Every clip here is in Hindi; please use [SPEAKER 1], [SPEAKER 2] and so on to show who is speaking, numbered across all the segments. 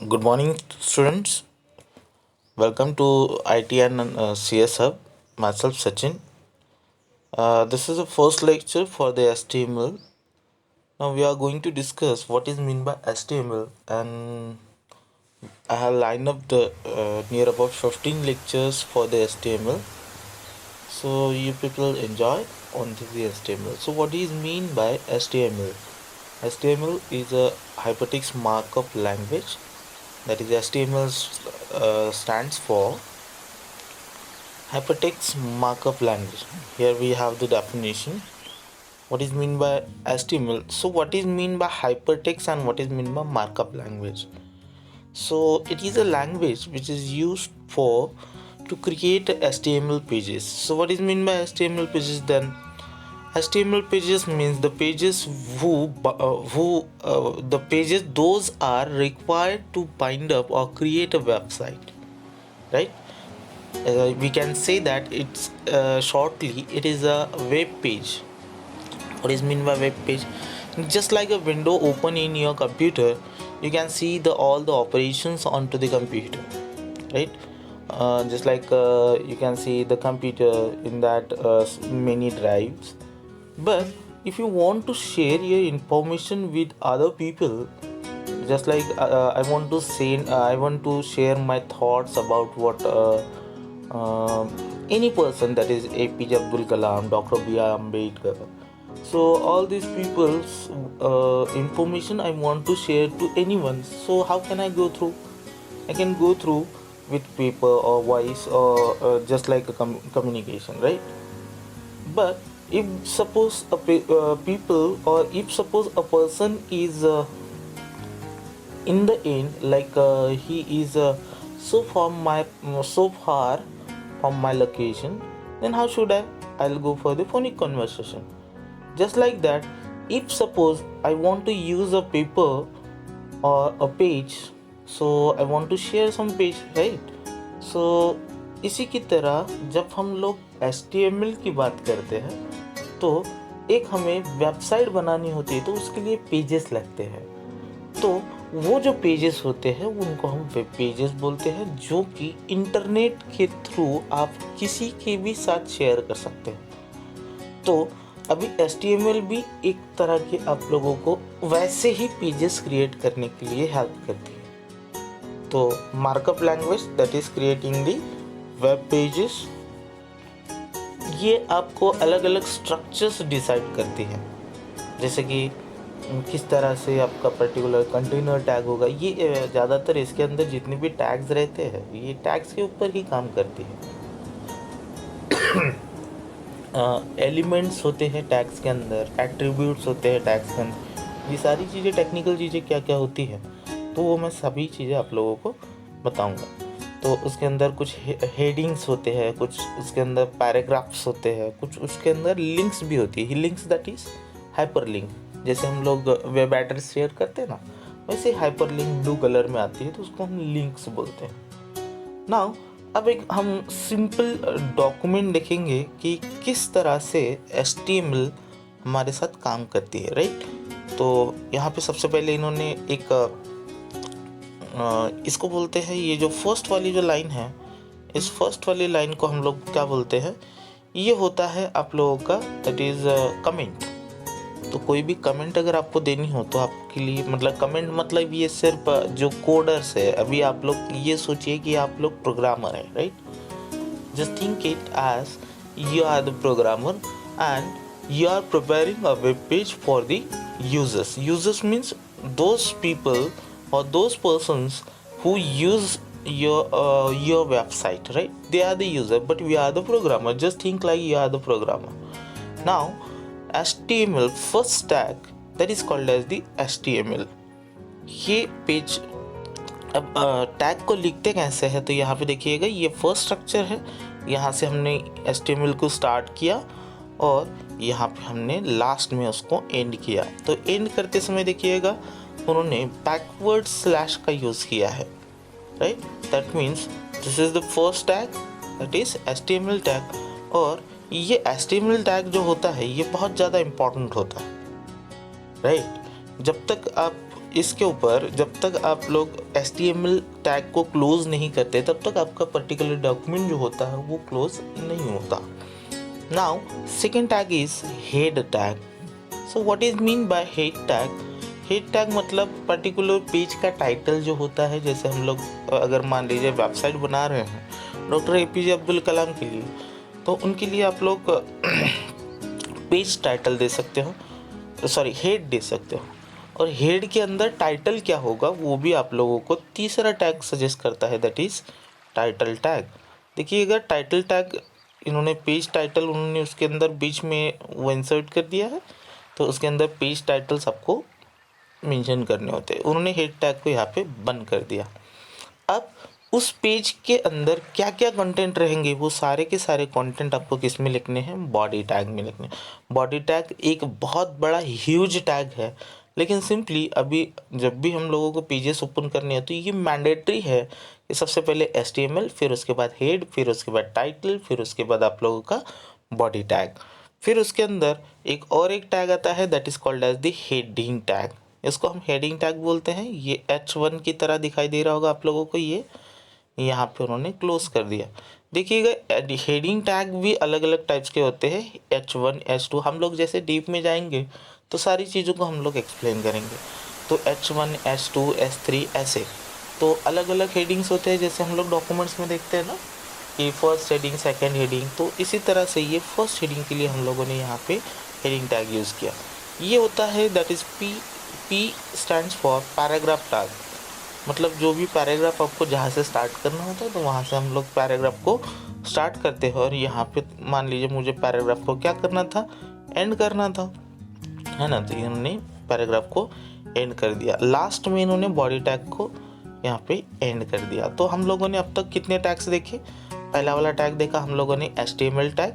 [SPEAKER 1] Good morning, students. Welcome to IT and CS Hub. Myself, Sachin. This is the first lecture for the HTML. Now we are going to discuss what is meant by HTML, and I have lined up the near about 15 lectures for the HTML. So you people enjoy on the HTML. So what is mean by HTML? HTML is a hypertext markup language. That is HTML stands for Hypertext Markup Language. Here we have the definition. What is mean by HTML? So what is mean by hypertext and what is mean by markup language? So it is a language which is used for to create HTML pages. So what is mean by HTML pages then? HTML pages means the pages the pages those are required to bind up or create a website, right? We can say that it's shortly it is a web page. What is mean by web page? Just like a window open in your computer, you can see the all the operations onto the computer, right? Just like you can see the computer in that many drives. But if you want to share your information with other people, just like I want to share my thoughts about what any person, that is APJ Abdul Kalam, Dr. B.R. Ambedkar. So all these people's information I want to share to anyone. So how can I go through? I can go through with paper or voice or just like a communication, right? But if suppose people, or if suppose a person is in the end, like he is so far from my location, then how should I'll go for the phonic conversation. Just like that, if suppose I want to use a paper or a page, so I want to share some page, right? So इसी की तरह जब हम लोग HTML की बात करते हैं, तो एक हमें वेबसाइट बनानी होती है, तो उसके लिए पेजेस लगते हैं। तो वो जो पेजेस होते हैं उनको हम वेब पेजेस बोलते हैं, जो कि इंटरनेट के थ्रू आप किसी के भी साथ शेयर कर सकते हैं। तो अभी HTML भी एक तरह के आप लोगों को वैसे ही पेजेस क्रिएट करने के लिए हेल्प करती है। तो markup language that is creating the web pages, ये आपको अलग अलग स्ट्रक्चर्स डिसाइड करती है। जैसे कि किस तरह से आपका पर्टिकुलर कंटेनर टैग होगा। ये ज़्यादातर इसके अंदर जितने भी टैग्स रहते हैं, ये टैग्स के ऊपर ही काम करती है। एलिमेंट्स होते हैं टैग्स के अंदर, एट्रीब्यूट्स होते हैं टैग्स के अंदर। ये सारी चीज़ें, टेक्निकल चीज़ें क्या क्या होती हैं, तो वो मैं सभी चीज़ें आप लोगों को बताऊंगा। तो उसके अंदर कुछ हेडिंग्स होते हैं, कुछ उसके अंदर पैराग्राफ्स होते हैं, कुछ उसके अंदर लिंक्स भी होती है। Links that is hyper link. जैसे हम लोग वेब एड्रेस शेयर करते हैं ना, वैसे हाइपर लिंक ब्लू कलर में आती है, तो उसको हम लिंक्स बोलते हैं। नाउ अब एक हम सिंपल डॉक्यूमेंट देखेंगे कि किस तरह से HTML हमारे साथ काम करती है, राइट? तो यहाँ पे सबसे पहले इन्होंने एक इसको बोलते हैं, ये जो फर्स्ट वाली जो लाइन है, इस फर्स्ट वाली लाइन को हम लोग क्या बोलते हैं? ये होता है आप लोगों का दैट इज कमेंट। तो कोई भी कमेंट अगर आपको देनी हो तो आपके लिए, मतलब कमेंट मतलब ये सिर्फ जो कोडर्स है, अभी आप लोग ये सोचिए कि आप लोग प्रोग्रामर है, right? Just think it as you are the programmer and you are preparing a web page for the users. Users means those people or those persons who use your website, right? They are the user, but we are the programmer. Just think like you are the programmer. Now HTML first tag that is called as the HTML. ये पेज अब टैग को लिखते कैसे है, तो यहाँ पे देखिएगा, ये फर्स्ट स्ट्रक्चर है। यहाँ से हमने HTML को स्टार्ट किया और यहाँ पे हमने लास्ट में उसको एंड किया। तो एंड करते समय देखिएगा उन्होंने बैकवर्ड स्लैश का यूज़ किया है, right? That means this is the first tag that is HTML tag. और ये HTML टैग जो होता है, ये बहुत ज़्यादा इम्पॉर्टेंट होता है, राइट? जब तक आप इसके ऊपर जब तक आप लोग HTML टैग को क्लोज नहीं करते तब तक आपका पर्टिकुलर डॉक्यूमेंट जो होता है वो क्लोज नहीं होता। Now second tag is head tag. So what is mean by head tag? Head tag मतलब पर्टिकुलर पेज का टाइटल जो होता है। जैसे हम लोग अगर मान लीजिए वेबसाइट बना रहे हैं डॉक्टर APJ अब्दुल कलाम के लिए, तो उनके लिए आप लोग पेज टाइटल दे सकते हो, सॉरी हेड दे सकते हो। और हेड के अंदर टाइटल क्या होगा वो भी आप लोगों को तीसरा टैग सजेस्ट करता है, दैट इज़ टाइटल टैग। देखिएगा टाइटल टैग इन्होंने पेज टाइटल उन्होंने उसके अंदर बीच में वो इंसर्ट कर दिया है, तो उसके अंदर पेज टाइटल्स आपको मेंशन करने होते हैं। उन्होंने हेड टैग को यहाँ पे बंद कर दिया। अब उस पेज के अंदर क्या क्या कंटेंट रहेंगे वो सारे के सारे कंटेंट आपको किस में लिखने हैं? बॉडी टैग में लिखने हैं। बॉडी टैग एक बहुत बड़ा ह्यूज टैग है, लेकिन सिंपली अभी जब भी हम लोगों को पेजेस ओपन करने हैं तो ये मैंडेटरी है कि सबसे पहले HTML, फिर उसके बाद हेड, फिर उसके बाद टाइटल, फिर उसके बाद आप लोगों का बॉडी टैग। फिर उसके अंदर एक और एक टैग आता है that is called as the heading tag. इसको हम हेडिंग टैग बोलते हैं। ये H1 की तरह दिखाई दे रहा होगा आप लोगों को, ये यहाँ पे उन्होंने क्लोज कर दिया। देखिएगा हेडिंग टैग भी अलग अलग टाइप्स के होते हैं, H1 H2। हम लोग जैसे डीप में जाएंगे तो सारी चीज़ों को हम लोग एक्सप्लेन करेंगे। तो H1 H2 H3 ऐसे तो अलग अलग हेडिंग्स होते हैं, जैसे हम लोग डॉक्यूमेंट्स में देखते हैं ना कि फर्स्ट हेडिंग, सेकेंड हेडिंग। तो इसी तरह से ये फर्स्ट हेडिंग के लिए हम लोगों ने यहाँ पे हेडिंग टैग यूज़ किया। ये होता है that is P stands for paragraph tag. मतलब जो भी पैराग्राफ आपको जहाँ से स्टार्ट करना होता है तो वहाँ से हम लोग पैराग्राफ को स्टार्ट करते हैं। और यहाँ पे मान लीजिए मुझे पैराग्राफ को क्या करना था? एंड करना था, है ना। तो इन्होंने पैराग्राफ को एंड कर दिया। लास्ट में इन्होंने बॉडी टैग को यहाँ पे एंड कर दिया। तो हम लोगों ने अब तक कितने टैग्स देखे? पहला वाला टैग देखा हम लोगों ने HTML टैग।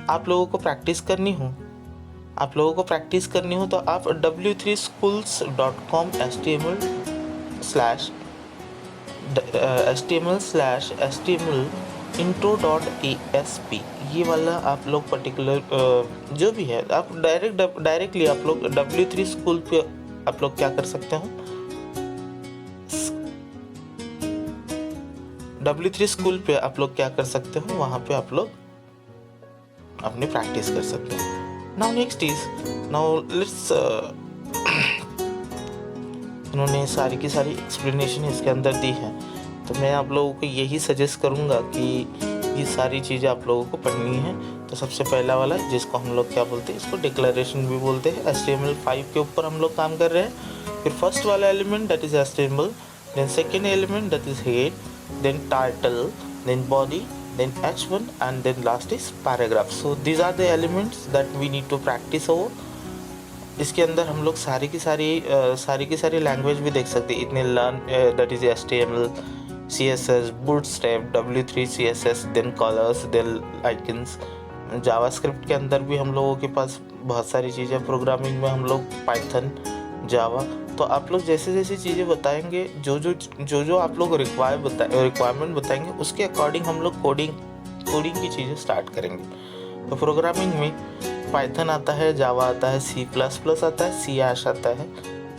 [SPEAKER 1] आप लोगों को प्रैक्टिस करनी हो तो आप w3schools.com HTML/HTML intro.asp ये वाला आप लोग पर्टिकुलर जो भी है आप डायरेक्टली आप लोग W3 स्कूल पे आप लोग क्या कर सकते हो? W3 स्कूल पे आप लोग क्या कर सकते हो? वहाँ पे आप लोग अपनी प्रैक्टिस कर सकते हो। नाउ नेक्स्ट इज लेट्स इन्होंने सारी की सारी एक्सप्लेनेशन इसके अंदर दी है, तो मैं आप लोगों को यही सजेस्ट करूँगा कि ये सारी चीज़ें आप लोगों को पढ़नी है। तो सबसे पहला वाला जिसको हम लोग क्या बोलते हैं, इसको डिक्लेरेशन भी बोलते हैं। HTML5 के ऊपर हम लोग काम कर रहे हैं। फिर फर्स्ट वाला element that is HTML, then second element that is head, then title, then body, then H1 and then last is paragraph. So these are the elements that we need to practice over. इसके अंदर हम लोग सारी की सारी लैंग्वेज भी देख सकते हैं। इतने learn that is HTML, CSS, Bootstrap, W3 CSS, then colors, then icons। JavaScript के अंदर भी हम लोगों के पास बहुत सारी चीज़ें। प्रोग्रामिंग में हम लोग पाइथन, जावा। तो आप लोग जैसे जैसी चीज़ें बताएंगे, जो आप लोग रिक्वायरमेंट बताएंगे उसके अकॉर्डिंग हम लोग कोडिंग की चीज़ें स्टार्ट करेंगे। तो प्रोग्रामिंग में पाइथन आता है, जावा आता है, C++ आता है, C# आता है,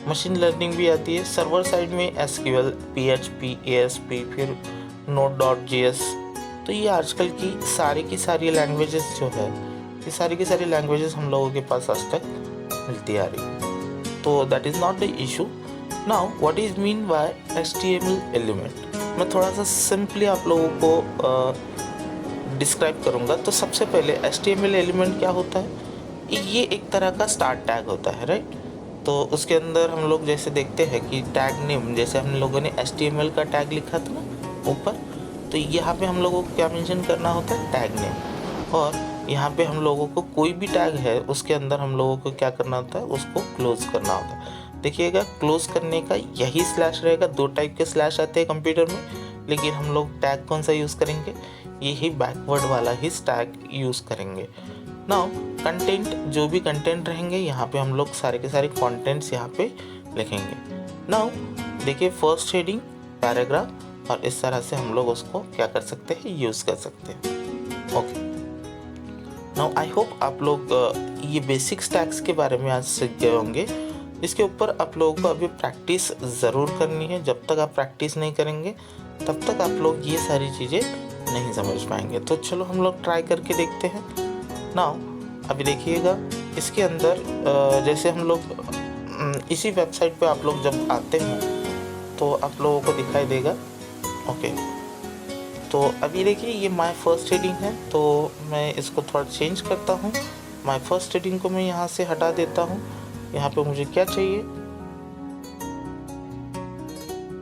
[SPEAKER 1] मशीन लर्निंग भी आती है। सर्वर साइड में SQL, PHP, ASP, फिर Node.js। तो ये आजकल की सारी लैंग्वेजेस जो है, ये सारी की सारी लैंग्वेजेस हम लोगों के पास आज तक मिलती आ रही है। तो that is not the issue. Now what is mean by HTML element, मैं थोड़ा सा सिंपली आप लोगों को डिस्क्राइब करूँगा। तो सबसे पहले HTML एलिमेंट क्या होता है? ये एक तरह का स्टार्ट टैग होता है, राइट। तो उसके अंदर हम लोग जैसे देखते हैं कि टैग नेम, जैसे हम लोगों ने HTML का टैग लिखा था ना ऊपर, तो यहाँ पे हम लोगों को क्या मेंशन करना होता है? Tag name. और यहाँ पे हम लोगों को कोई भी टैग है उसके अंदर हम लोगों को क्या करना होता है? उसको क्लोज करना होता है। देखिएगा क्लोज करने का यही स्लैश रहेगा। 2 टाइप के स्लैश आते हैं कंप्यूटर में, लेकिन हम लोग टैग कौन सा यूज़ करेंगे? यही बैकवर्ड वाला ही टैग यूज़ करेंगे। नाउ कंटेंट, जो भी कंटेंट रहेंगे यहाँ पे हम लोग सारे के सारे कंटेंट्स यहाँ पे लिखेंगे। नाउ देखिए फर्स्ट हेडिंग, पैराग्राफ, और इस तरह से हम लोग उसको क्या कर सकते हैं? यूज़ कर सकते हैं। ओके, नाउ आई होप आप लोग ये बेसिक्स टैग्स के बारे में आज सीख गए होंगे। इसके ऊपर आप लोगों को अभी प्रैक्टिस ज़रूर करनी है। जब तक आप प्रैक्टिस नहीं करेंगे तब तक आप लोग ये सारी चीज़ें नहीं समझ पाएंगे। तो चलो हम लोग ट्राई करके देखते हैं। नाउ अभी देखिएगा, इसके अंदर जैसे हम लोग इसी वेबसाइट पे आप लोग जब आते हैं तो आप लोगों को दिखाई देगा। ओके, तो अभी देखिए ये माय फर्स्ट हेडिंग है, तो मैं इसको थोड़ा चेंज करता हूँ। माय फर्स्ट हेडिंग को मैं यहाँ से हटा देता हूँ। यहाँ पे मुझे क्या चाहिए,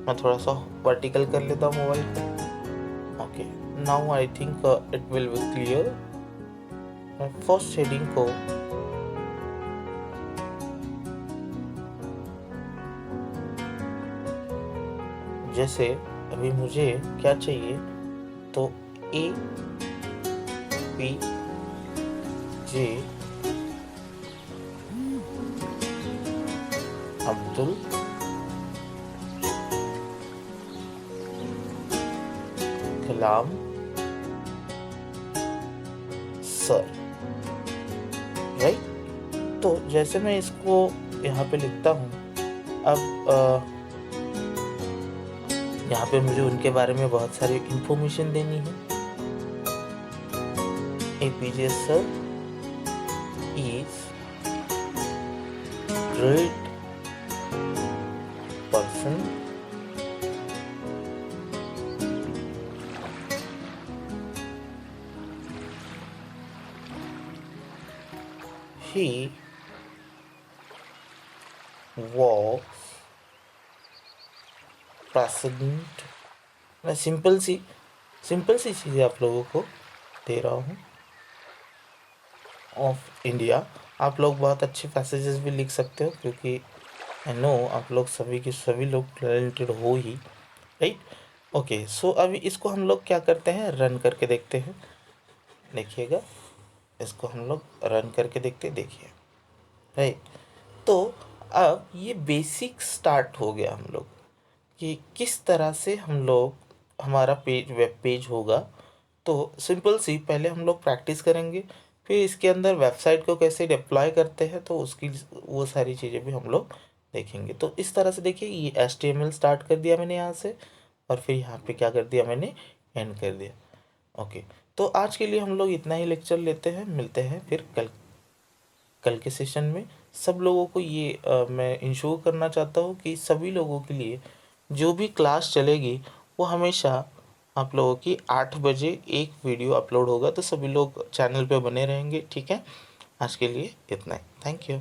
[SPEAKER 1] मैं थोड़ा सा वर्टिकल कर लेता हूँ मोबाइल को। Okay, now I think it will be clear. मैं फर्स्ट हेडिंग को जैसे अभी मुझे क्या चाहिए, तो A P J Abdul Kalam sir, right. तो जैसे मैं इसको यहाँ पे लिखता हूँ, अब यहाँ पे मुझे उनके बारे में बहुत सारी इंफॉर्मेशन देनी है। APJ sir is great person, he was president। मैं सिंपल सी चीज़ें आप लोगों को दे रहा हूँ ऑफ इंडिया। आप लोग बहुत अच्छे पैसेजेस भी लिख सकते हो, क्योंकि आई नो आप लोग सभी लोग टैलेंटेड हो ही, राइट। ओके, सो अभी इसको हम लोग क्या करते हैं, रन करके देखते हैं। देखिएगा, इसको हम लोग रन करके देखते, देखिए, राइट। तो अब ये बेसिक स्टार्ट हो गया हम लोग कि किस तरह से हम लोग हमारा वेब पेज होगा। तो सिंपल सी पहले हम लोग प्रैक्टिस करेंगे, फिर इसके अंदर वेबसाइट को कैसे डिप्लॉय करते हैं, तो उसकी वो सारी चीज़ें भी हम लोग देखेंगे। तो इस तरह से देखिए, ये HTML स्टार्ट कर दिया मैंने यहाँ से, और फिर यहाँ पे क्या कर दिया मैंने, एंड कर दिया। ओके, तो आज के लिए हम लोग इतना ही लेक्चर लेते हैं, मिलते हैं फिर कल के सेशन में। सब लोगों को ये मैं इंश्योर करना चाहता हूँ कि सभी लोगों के लिए जो भी क्लास चलेगी वो हमेशा आप लोगों की 8 बजे एक वीडियो अपलोड होगा, तो सभी लोग चैनल पे बने रहेंगे, ठीक है। आज के लिए इतना ही, थैंक यू।